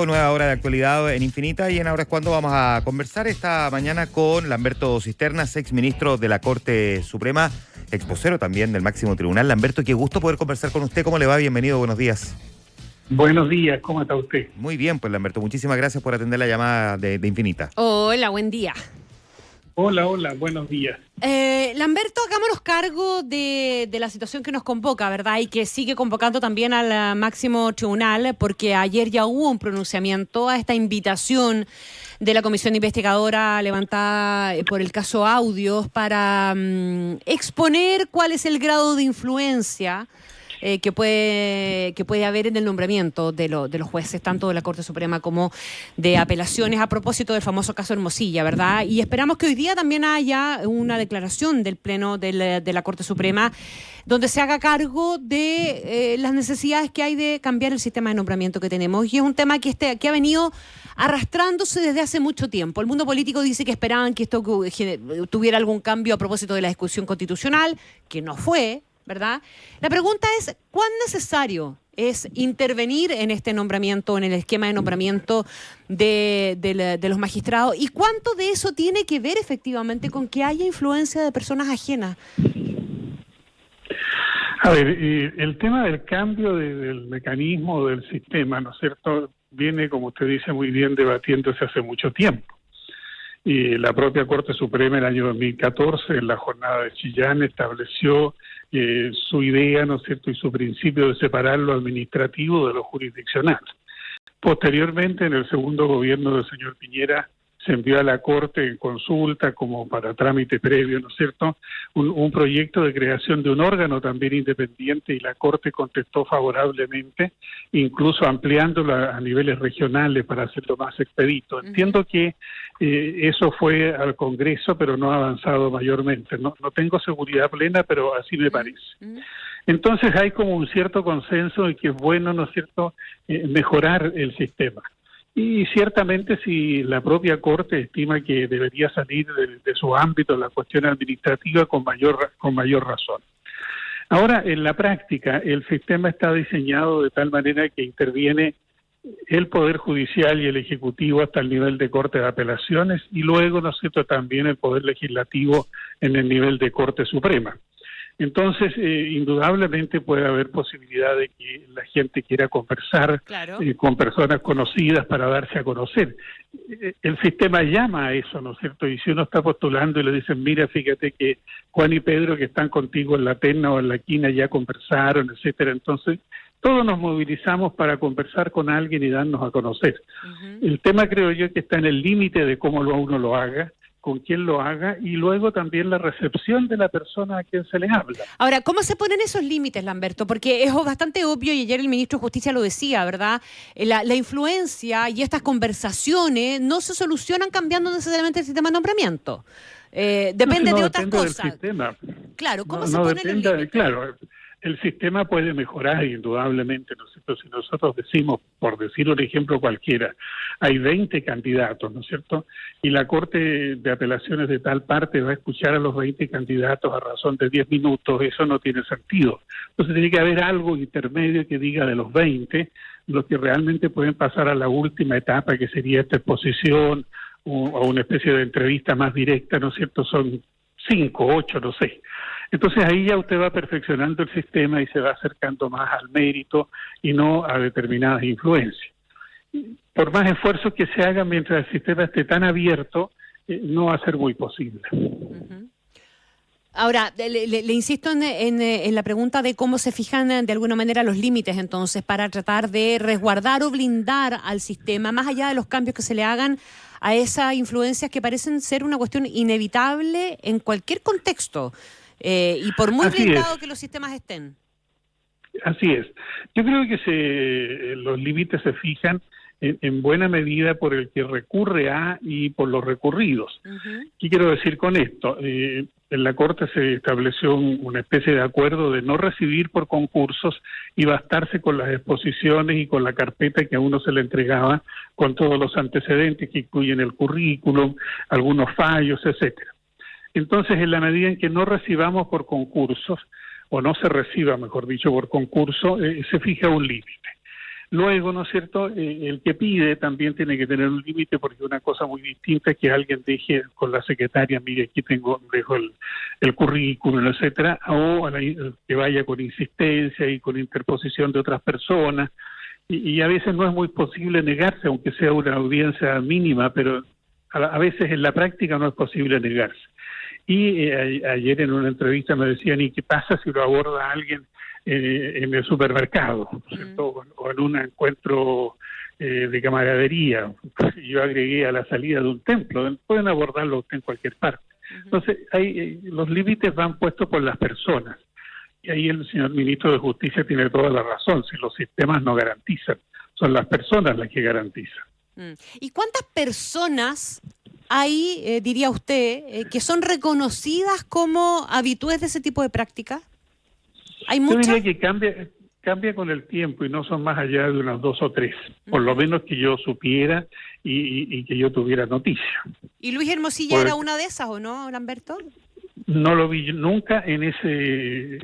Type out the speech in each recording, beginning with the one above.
Nueva hora de actualidad en Infinita y en Ahora es Cuando vamos a conversar esta mañana con Lamberto Cisternas, ex ministro de la Corte Suprema, ex vocero también del máximo tribunal. Lamberto, qué gusto poder conversar con usted. ¿Cómo le va? Bienvenido, buenos días. Buenos días, ¿cómo está usted? Muy bien, pues Lamberto, muchísimas gracias por atender la llamada de Infinita. Hola, buen día. Hola, buenos días. Lamberto, hagámonos cargo de la situación que nos convoca, ¿verdad? Y que sigue convocando también al máximo tribunal, porque ayer ya hubo un pronunciamiento a esta invitación de la comisión investigadora levantada por el caso Audios para exponer cuál es el grado de influencia que puede haber en el nombramiento de los jueces, tanto de la Corte Suprema como de apelaciones, a propósito del famoso caso Hermosilla, ¿verdad? Y esperamos que hoy día también haya una declaración del Pleno de la Corte Suprema donde se haga cargo de las necesidades que hay de cambiar el sistema de nombramiento que tenemos. Y es un tema que ha venido arrastrándose desde hace mucho tiempo. El mundo político dice que esperaban que esto tuviera algún cambio a propósito de la discusión constitucional, que no fue, ¿verdad? La pregunta es, ¿cuán necesario es intervenir en este nombramiento, en el esquema de nombramiento de los magistrados? ¿Y cuánto de eso tiene que ver efectivamente con que haya influencia de personas ajenas? A ver, el tema del cambio del mecanismo del sistema, ¿no es cierto?, viene, como usted dice muy bien, debatiéndose hace mucho tiempo. Y la propia Corte Suprema en el año 2014, en la jornada de Chillán, estableció su idea, ¿no es cierto?, y su principio de separar lo administrativo de lo jurisdiccional. Posteriormente, en el segundo gobierno del señor Piñera, se envió a la Corte en consulta como para trámite previo, ¿no es cierto?, un proyecto de creación de un órgano también independiente, y la Corte contestó favorablemente, incluso ampliándolo a niveles regionales para hacerlo más expedito. Entiendo que eso fue al Congreso, pero no ha avanzado mayormente. No tengo seguridad plena, pero así me parece. Entonces hay como un cierto consenso de que es bueno, ¿no es cierto?, mejorar el sistema. Y ciertamente, si la propia Corte estima que debería salir de su ámbito la cuestión administrativa, con mayor razón. Ahora, en la práctica, el sistema está diseñado de tal manera que interviene el Poder Judicial y el Ejecutivo hasta el nivel de Corte de Apelaciones, y luego, ¿no es cierto?, también el Poder Legislativo en el nivel de Corte Suprema. Entonces, indudablemente puede haber posibilidad de que la gente quiera conversar, claro, con personas conocidas para darse a conocer. El sistema llama a eso, ¿no es cierto? Y si uno está postulando y le dicen, mira, fíjate que Juan y Pedro que están contigo en la Terna o en la Quina ya conversaron, etcétera. Entonces, todos nos movilizamos para conversar con alguien y darnos a conocer. El tema, creo yo, que está en el límite de cómo uno lo haga, con quién lo haga, y luego también la recepción de la persona a quien se le habla. Ahora, ¿cómo se ponen esos límites, Lamberto? Porque es bastante obvio, y ayer el ministro de Justicia lo decía, ¿verdad? La influencia y estas conversaciones no se solucionan cambiando necesariamente el sistema de nombramiento. Depende de otras cosas. Del sistema. Claro, ¿cómo se ponen los límites? Claro, el sistema puede mejorar indudablemente, ¿no es cierto? Si nosotros decimos, por decir un ejemplo cualquiera, hay 20 candidatos, ¿no es cierto?, y la Corte de Apelaciones de tal parte va a escuchar a los 20 candidatos a razón de 10 minutos, eso no tiene sentido. Entonces tiene que haber algo intermedio que diga de los 20, los que realmente pueden pasar a la última etapa, que sería esta exposición o una especie de entrevista más directa, ¿no es cierto?, son 5, 8, no sé. Entonces ahí ya usted va perfeccionando el sistema y se va acercando más al mérito y no a determinadas influencias. Por más esfuerzos que se hagan mientras el sistema esté tan abierto, no va a ser muy posible. Ahora, le insisto en la pregunta de cómo se fijan de alguna manera los límites, entonces, para tratar de resguardar o blindar al sistema, más allá de los cambios que se le hagan a esas influencias que parecen ser una cuestión inevitable en cualquier contexto, y por muy blindado que los sistemas estén. Así es. Yo creo que los límites se fijan en buena medida por el que recurre a y por los recurridos. ¿Qué quiero decir con esto? En la Corte se estableció una especie de acuerdo de no recibir por concursos y bastarse con las exposiciones y con la carpeta que a uno se le entregaba con todos los antecedentes que incluyen el currículum, algunos fallos, etcétera. Entonces, en la medida en que no recibamos por concursos, o no se reciba, mejor dicho, por concurso, se fija un límite. Luego, ¿no es cierto?, el que pide también tiene que tener un límite, porque una cosa muy distinta es que alguien deje con la secretaria, mire, aquí dejo el currículum, etcétera, o que vaya con insistencia y con interposición de otras personas, y a veces no es muy posible negarse, aunque sea una audiencia mínima, pero a veces en la práctica no es posible negarse. Y ayer en una entrevista me decían, ¿y qué pasa si lo aborda alguien en el supermercado, ¿cierto? O en un encuentro de camaradería? Yo agregué a la salida de un templo, pueden abordarlo usted en cualquier parte. Entonces, los límites van puestos por las personas. Y ahí el señor ministro de Justicia tiene toda la razón, si los sistemas no garantizan, son las personas las que garantizan. ¿Y cuántas personas hay, diría usted, que son reconocidas como habitués de ese tipo de práctica? ¿Hay muchas? Yo diría que cambia con el tiempo y no son más allá de unas 2 o 3, por lo menos que yo supiera y que yo tuviera noticia. ¿Y Luis Hermosilla era una de esas o no, Lamberto? No lo vi nunca en ese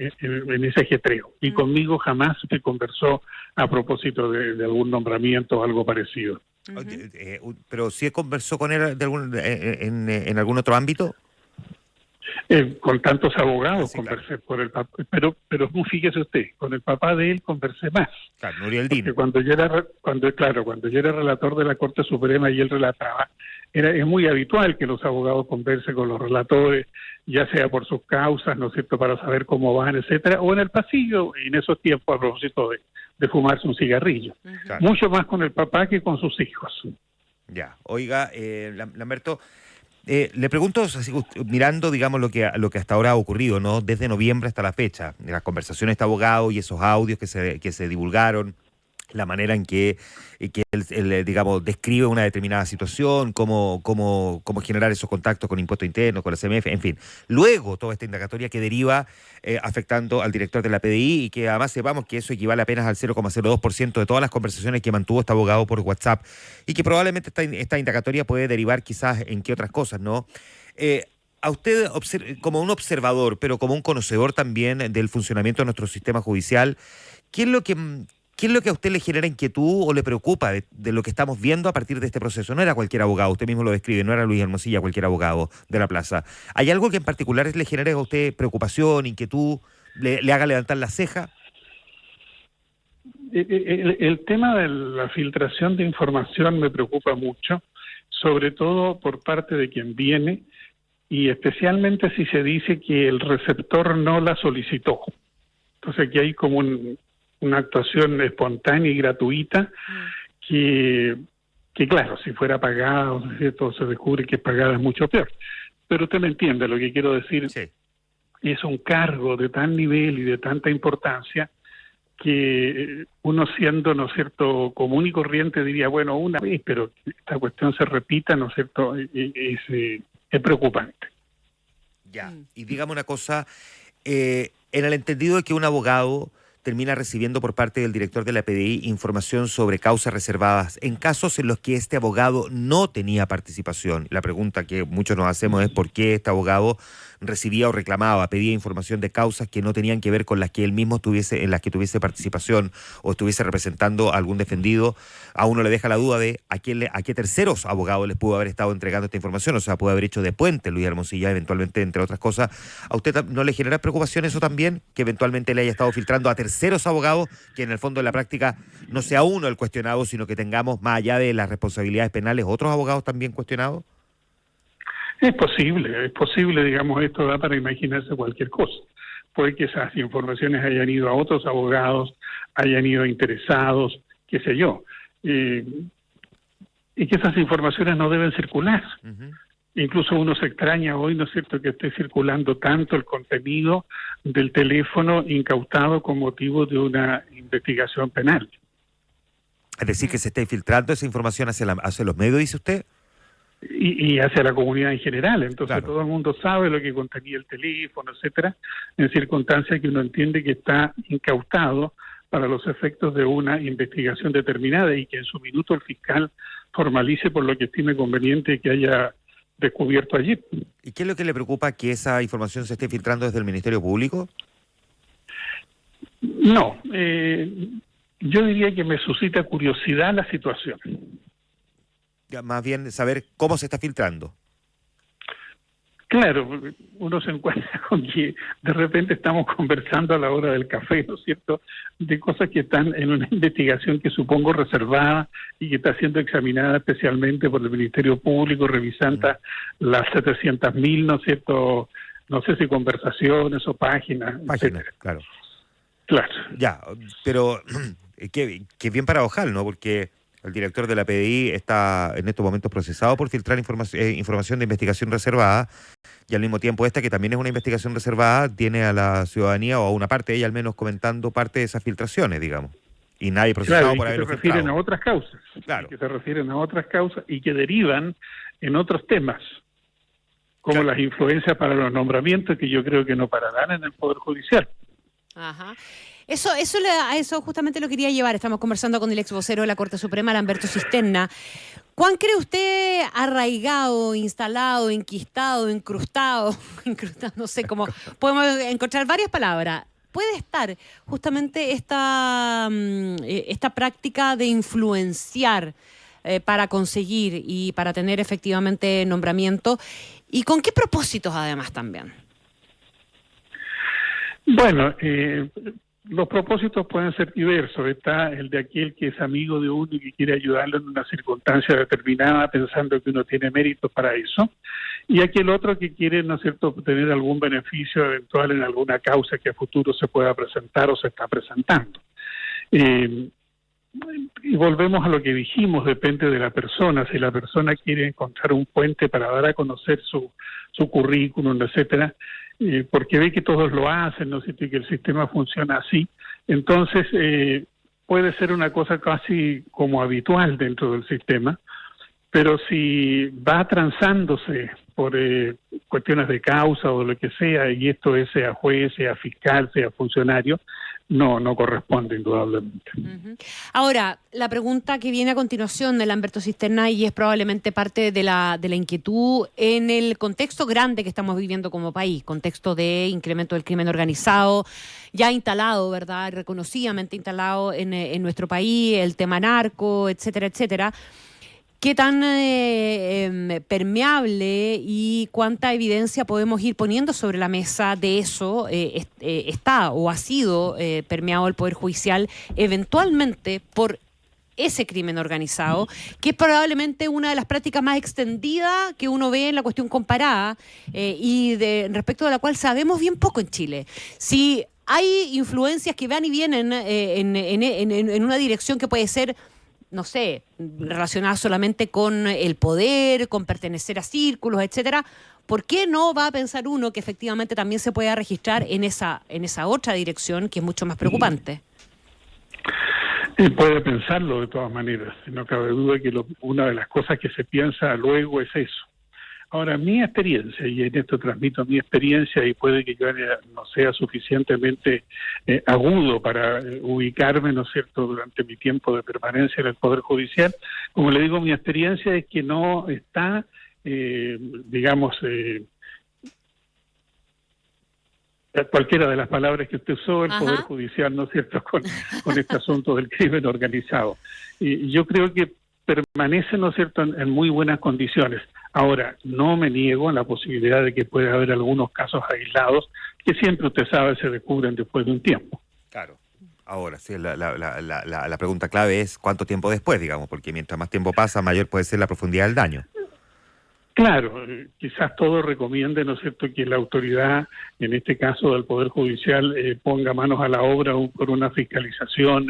ajetreo, y conmigo jamás se conversó a propósito de algún nombramiento o algo parecido. ¿Pero sí conversó con él en algún otro ámbito? Con tantos abogados sí, conversé, claro. por el papá, pero fíjese usted, con el papá de él conversé más. Claro, Nuriel Dino. Porque cuando yo era relator de la Corte Suprema y él relataba, es muy habitual que los abogados conversen con los relatores, ya sea por sus causas, ¿no es cierto?, para saber cómo van, etcétera, o en el pasillo, en esos tiempos a propósito de fumarse un cigarrillo. Claro. Mucho más con el papá que con sus hijos. Ya, oiga, Lamberto, le pregunto, mirando, digamos, lo que hasta ahora ha ocurrido, ¿no? Desde noviembre hasta la fecha, las conversaciones de este abogado y esos audios que se divulgaron, la manera en que él, digamos, describe una determinada situación, cómo generar esos contactos con impuestos internos, con la CMF, en fin. Luego, toda esta indagatoria que deriva afectando al director de la PDI, y que además sepamos que eso equivale apenas al 0,02% de todas las conversaciones que mantuvo este abogado por WhatsApp, y que probablemente esta indagatoria puede derivar quizás en qué otras cosas, ¿no? A usted, como un observador, pero como un conocedor también del funcionamiento de nuestro sistema judicial, ¿qué es lo que a usted le genera inquietud o le preocupa de lo que estamos viendo a partir de este proceso? No era cualquier abogado, usted mismo lo describe, no era Luis Hermosilla, cualquier abogado de la plaza. ¿Hay algo que en particular le genere a usted preocupación, inquietud, le haga levantar la ceja? El tema de la filtración de información me preocupa mucho, sobre todo por parte de quien viene, y especialmente si se dice que el receptor no la solicitó. Entonces aquí hay como una actuación espontánea y gratuita que claro, si fuera pagada, ¿cierto?, se descubre que es pagada, es mucho peor. Pero usted me entiende lo que quiero decir. Sí. Es un cargo de tal nivel y de tanta importancia que uno, siendo, ¿no es cierto?, común y corriente, diría, bueno, una vez, pero esta cuestión se repita, ¿no es cierto?, es preocupante. Ya, y dígame una cosa, en el entendido de que un abogado termina recibiendo por parte del director de la PDI información sobre causas reservadas en casos en los que este abogado no tenía participación. La pregunta que muchos nos hacemos es por qué este abogado recibía o reclamaba, pedía información de causas que no tenían que ver con las que él mismo en las que tuviese participación o estuviese representando a algún defendido. A uno le deja la duda de a qué terceros abogados les pudo haber estado entregando esta información, o sea, puede haber hecho de puente Luis Hermosilla, eventualmente, entre otras cosas. ¿A usted no le genera preocupación eso también? Que eventualmente le haya estado filtrando a terceros abogados, que en el fondo de la práctica no sea uno el cuestionado, sino que tengamos, más allá de las responsabilidades penales, otros abogados también cuestionados. Es posible, digamos, esto da para imaginarse cualquier cosa. Puede que esas informaciones hayan ido a otros abogados, hayan ido interesados, qué sé yo, y que esas informaciones no deben circular. Incluso uno se extraña hoy, ¿no es cierto?, que esté circulando tanto el contenido del teléfono incautado con motivo de una investigación penal. Es decir, que se esté filtrando esa información hacia los medios, dice usted. Y hacia la comunidad en general. Entonces, claro, todo el mundo sabe lo que contenía el teléfono, etcétera, en circunstancias que uno entiende que está incautado para los efectos de una investigación determinada, y que en su minuto el fiscal formalice por lo que estime conveniente que haya descubierto allí. ¿Y qué es lo que le preocupa, que esa información se esté filtrando desde el Ministerio Público? No, Yo diría que me suscita curiosidad la situación. Más bien saber cómo se está filtrando. Claro, uno se encuentra con que de repente estamos conversando a la hora del café, ¿no es cierto?, de cosas que están en una investigación que supongo reservada y que está siendo examinada especialmente por el Ministerio Público, revisando las 700.000, ¿no es cierto?, no sé si conversaciones o páginas, etcétera. Claro. Claro. Ya, pero qué bien paradojal, ¿no? Porque el director de la PDI está en estos momentos procesado por filtrar información de investigación reservada, y al mismo tiempo esta, que también es una investigación reservada, tiene a la ciudadanía, o a una parte de ella al menos, comentando parte de esas filtraciones, digamos. Y nadie procesado por haberlo filtrado. Se refieren a otras causas. Claro. Que se refieren a otras causas y que derivan en otros temas, como las influencias para los nombramientos, que yo creo que no pararán en el Poder Judicial. Ajá. Eso justamente lo quería llevar. Estamos conversando con el ex vocero de la Corte Suprema, Lamberto Cisterna. ¿Cuán cree usted arraigado, instalado, enquistado, incrustado, no sé cómo, podemos encontrar varias palabras? ¿Puede estar justamente esta práctica de influenciar para conseguir y para tener efectivamente nombramiento? ¿Y con qué propósitos además también? Bueno, los propósitos pueden ser diversos. Está el de aquel que es amigo de uno y que quiere ayudarlo en una circunstancia determinada, pensando que uno tiene méritos para eso, y aquel otro que quiere, ¿no es cierto?, obtener algún beneficio eventual en alguna causa que a futuro se pueda presentar o se está presentando. Y volvemos a lo que dijimos, depende de la persona. Si la persona quiere encontrar un puente para dar a conocer su currículum, etcétera, porque ve que todos lo hacen, ¿no es cierto?, y que el sistema funciona así, entonces puede ser una cosa casi como habitual dentro del sistema, pero si va transándose por cuestiones de causa o lo que sea, y esto es sea juez, sea fiscal, sea funcionario, no corresponde indudablemente. Uh-huh. Ahora, la pregunta que viene a continuación de Lamberto Cisterna, y es probablemente parte de la inquietud en el contexto grande que estamos viviendo como país, contexto de incremento del crimen organizado, ya instalado, ¿verdad?, reconocidamente instalado en nuestro país, el tema narco, etcétera, etcétera. ¿Qué tan permeable y cuánta evidencia podemos ir poniendo sobre la mesa de eso está o ha sido permeado el Poder Judicial eventualmente por ese crimen organizado, que es probablemente una de las prácticas más extendidas que uno ve en la cuestión comparada y respecto de la cual sabemos bien poco en Chile? Si hay influencias que van y vienen en una dirección que puede ser, no sé, relacionada solamente con el poder, con pertenecer a círculos, etcétera, ¿por qué no va a pensar uno que efectivamente también se pueda registrar en esa otra dirección que es mucho más preocupante? Puede pensarlo de todas maneras, no cabe duda que una de las cosas que se piensa luego es eso. Ahora, mi experiencia, y en esto transmito mi experiencia, y puede que yo no sea suficientemente agudo para ubicarme, ¿no es cierto?, durante mi tiempo de permanencia en el Poder Judicial, como le digo, mi experiencia es que no está, cualquiera de las palabras que usted usó, el Poder Judicial, ¿no es cierto?, con este asunto del crimen organizado. Y yo creo que permanece, ¿no es cierto?, en muy buenas condiciones. Ahora, no me niego a la posibilidad de que pueda haber algunos casos aislados que siempre, usted sabe, se descubren después de un tiempo. Claro. Ahora, sí, la pregunta clave es cuánto tiempo después, digamos, porque mientras más tiempo pasa, mayor puede ser la profundidad del daño. Claro, quizás todo recomiende, ¿no es cierto?, que la autoridad, en este caso del Poder Judicial, ponga manos a la obra por una fiscalización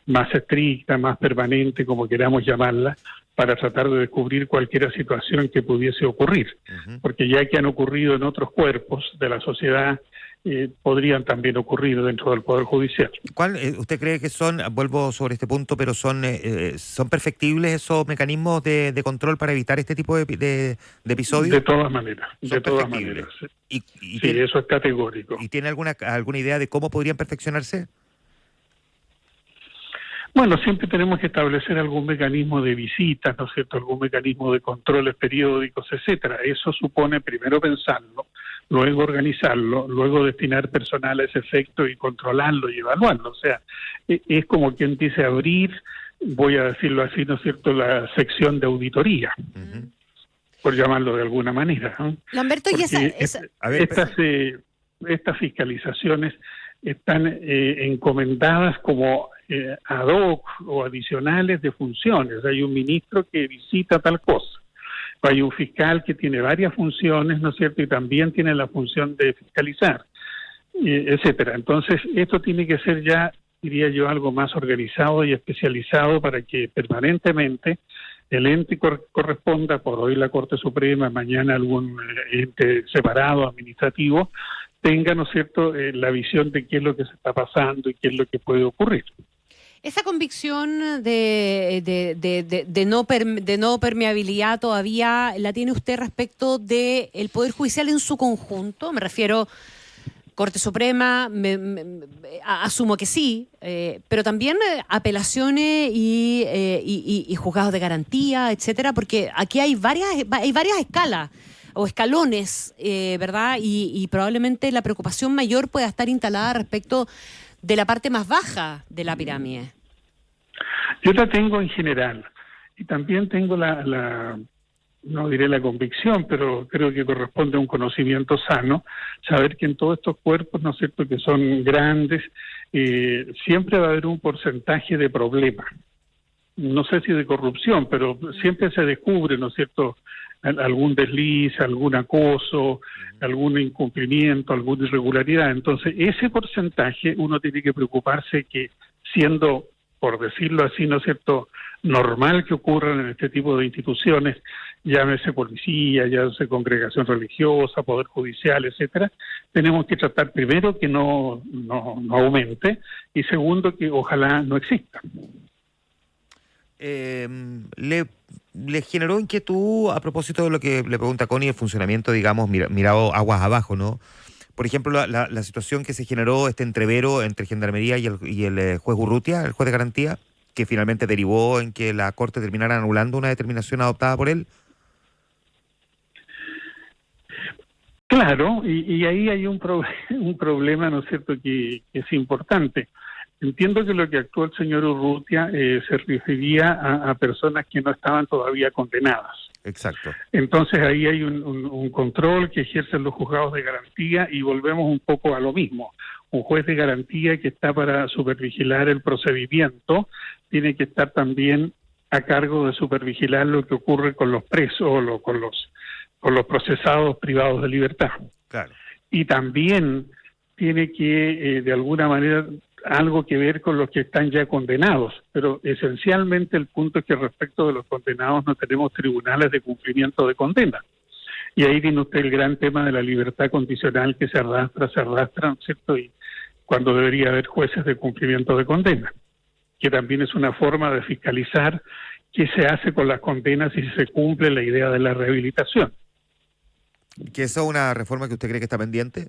más estricta, más permanente, como queramos llamarla, para tratar de descubrir cualquier situación que pudiese ocurrir. Uh-huh. Porque ya que han ocurrido en otros cuerpos de la sociedad, podrían también ocurrir dentro del Poder Judicial. ¿Cuál usted cree que vuelvo sobre este punto, pero son perfectibles esos mecanismos de control para evitar este tipo de episodios? De todas maneras, de todas maneras. Sí, eso es categórico. ¿Y tiene alguna idea de cómo podrían perfeccionarse? Bueno, siempre tenemos que establecer algún mecanismo de visitas, ¿no es cierto?, algún mecanismo de controles periódicos, etcétera. Eso supone primero pensarlo, luego organizarlo, luego destinar personal a ese efecto y controlarlo y evaluarlo. O sea, es como quien dice abrir, voy a decirlo así, ¿no es cierto?, la sección de auditoría, por llamarlo de alguna manera, ¿no? Lamberto, y estas fiscalizaciones están encomendadas como ad hoc o adicionales de funciones. Hay un ministro que visita tal cosa, hay un fiscal que tiene varias funciones, ¿no es cierto?, y también tiene la función de fiscalizar, etcétera. Entonces, esto tiene que ser ya, diría yo, algo más organizado y especializado para que permanentemente el ente corresponda, por hoy la Corte Suprema, mañana algún ente separado, administrativo, tenga, ¿no es cierto?, la visión de qué es lo que se está pasando y qué es lo que puede ocurrir. Esa convicción de no permeabilidad todavía la tiene usted respecto del Poder Judicial en su conjunto. Me refiero Corte Suprema, asumo que sí, pero también apelaciones y juzgados de garantía, etcétera, porque aquí hay varias escalas o escalones, ¿verdad? Y probablemente la preocupación mayor pueda estar instalada respecto de la parte más baja de la pirámide. Yo la tengo en general y también tengo no diré la convicción, pero creo que corresponde a un conocimiento sano, saber que en todos estos cuerpos, ¿no es cierto?, que son grandes, siempre va a haber un porcentaje de problemas. No sé si de corrupción, pero siempre se descubre, ¿no es cierto?, algún desliz, algún acoso, algún incumplimiento, alguna irregularidad. Entonces, ese porcentaje uno tiene que preocuparse que, siendo, por decirlo así, ¿no es cierto?, normal que ocurran en este tipo de instituciones, llámese policía, llámese congregación religiosa, poder judicial, etcétera, tenemos que tratar primero que no aumente y segundo que ojalá no exista. ¿Le generó inquietud a propósito de lo que le pregunta Connie, el funcionamiento, digamos, mirado aguas abajo, ¿no? Por ejemplo, la situación que se generó, este entrevero entre Gendarmería y el juez Urrutia, el juez de garantía, que finalmente derivó en que la Corte terminara anulando una determinación adoptada por él. Claro, y ahí hay un problema, ¿no es cierto?, que es importante. Entiendo que lo que actuó el señor Urrutia se refería a personas que no estaban todavía condenadas. Exacto. Entonces ahí hay un control que ejercen los juzgados de garantía y volvemos un poco a lo mismo. Un juez de garantía que está para supervigilar el procedimiento tiene que estar también a cargo de supervigilar lo que ocurre con los presos o con los procesados privados de libertad. Claro. Y también tiene que, de alguna manera, algo que ver con los que están ya condenados, pero esencialmente el punto es que respecto de los condenados no tenemos tribunales de cumplimiento de condena. Y ahí viene usted el gran tema de la libertad condicional que se arrastra, ¿no es cierto? Y cuando debería haber jueces de cumplimiento de condena, que también es una forma de fiscalizar qué se hace con las condenas y si se cumple la idea de la rehabilitación. ¿Que eso es una reforma que usted cree que está pendiente?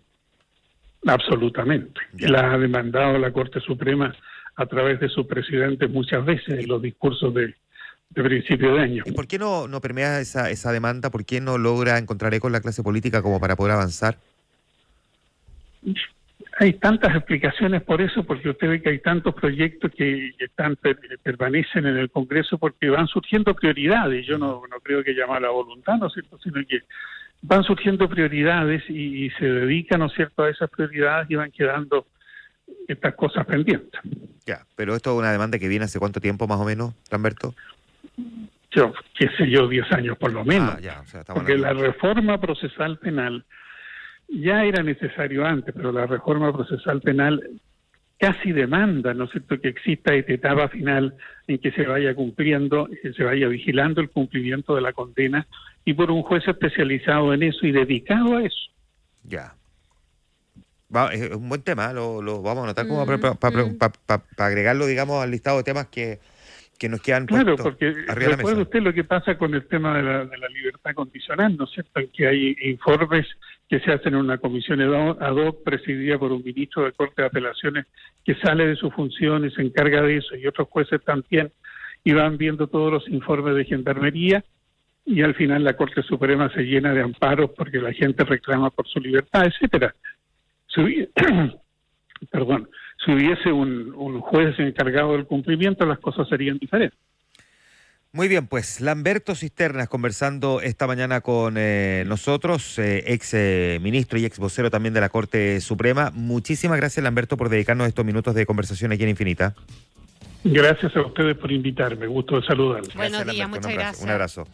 Absolutamente. Ya. La ha demandado la Corte Suprema a través de su presidente muchas veces en los discursos de principio de año. ¿Y por qué no permea esa demanda? ¿Por qué no logra encontrar eco en la clase política como para poder avanzar? Hay tantas explicaciones por eso, porque usted ve que hay tantos proyectos que permanecen en el Congreso porque van surgiendo prioridades. Yo no creo que llama a la voluntad, ¿no es cierto?, sino que van surgiendo prioridades y se dedican, ¿no es cierto?, a esas prioridades y van quedando estas cosas pendientes. Ya, pero esto es una demanda que viene hace ¿cuánto tiempo más o menos, Lamberto? Yo, qué sé yo, 10 años por lo menos. Ya, o sea, estamos porque hablando. la reforma procesal penal ya era necesario antes, pero la reforma procesal penal casi demanda, ¿no es cierto?, que exista esta etapa final en que se vaya cumpliendo, que se vaya vigilando el cumplimiento de la condena y por un juez especializado en eso y dedicado a eso. Ya. Es un buen tema, lo vamos a anotar como para agregarlo, digamos, al listado de temas que nos quedan Claro, puestos porque arriba de la recuerde mesa. usted lo que pasa con el tema de la libertad condicional, ¿no es cierto?, en que hay informes que se hacen en una comisión ad hoc presidida por un ministro de Corte de Apelaciones que sale de su función y se encarga de eso, y otros jueces también, y van viendo todos los informes de Gendarmería, y al final la Corte Suprema se llena de amparos porque la gente reclama por su libertad, etcétera. Si hubiese un juez encargado del cumplimiento, las cosas serían diferentes. Muy bien, pues Lamberto Cisternas conversando esta mañana con nosotros, ex ministro y ex vocero también de la Corte Suprema. Muchísimas gracias, Lamberto, por dedicarnos estos minutos de conversación aquí en Infinita. Gracias a ustedes por invitarme, gusto de saludarles. Buenos días, Lamberto, muchas gracias. Un abrazo.